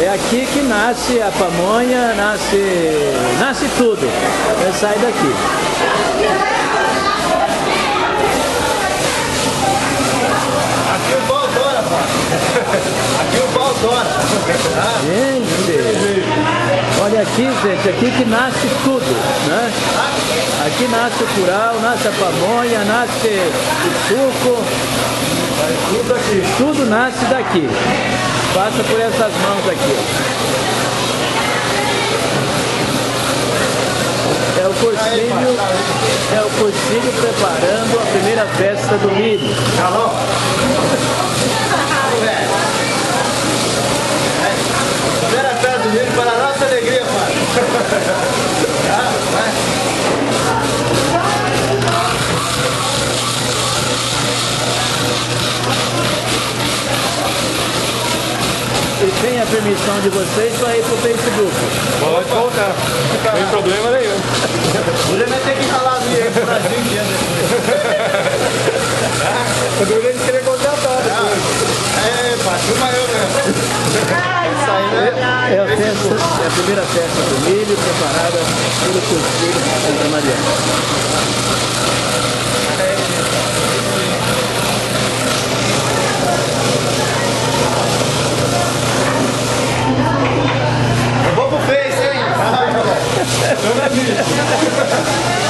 É aqui que nasce a pamonha, nasce tudo. Sai daqui. Aqui o pau tora, pai. Aqui o pau tora. Gente, olha aqui, gente, aqui que nasce tudo, né? Aqui nasce o curau, nasce a pamonha, nasce o suco. Tudo aqui. Tudo nasce daqui. Passa por essas mãos aqui. É o cursilho preparando a primeira festa do milho. Alô? Primeira festa do milho para a nossa alegria, pai. E tem a permissão de vocês para ir pro Facebook. Pode colocar. Não tem problema nenhum. Você vai ter que falar a minha pro Brasil inteiro. Eu deveria querer contratar. Pai, filma eu mesmo. Isso aí, né? É a primeira festa do milho preparada pelo cursilho Santa Mariana. Eu vou pro Face, hein?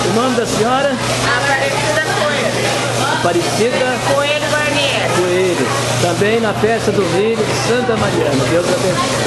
O nome da senhora? Aparecida Coelho. Aparecida Coelho Barnier. Coelho. Também na festa do milho de Santa Mariana. Deus abençoe.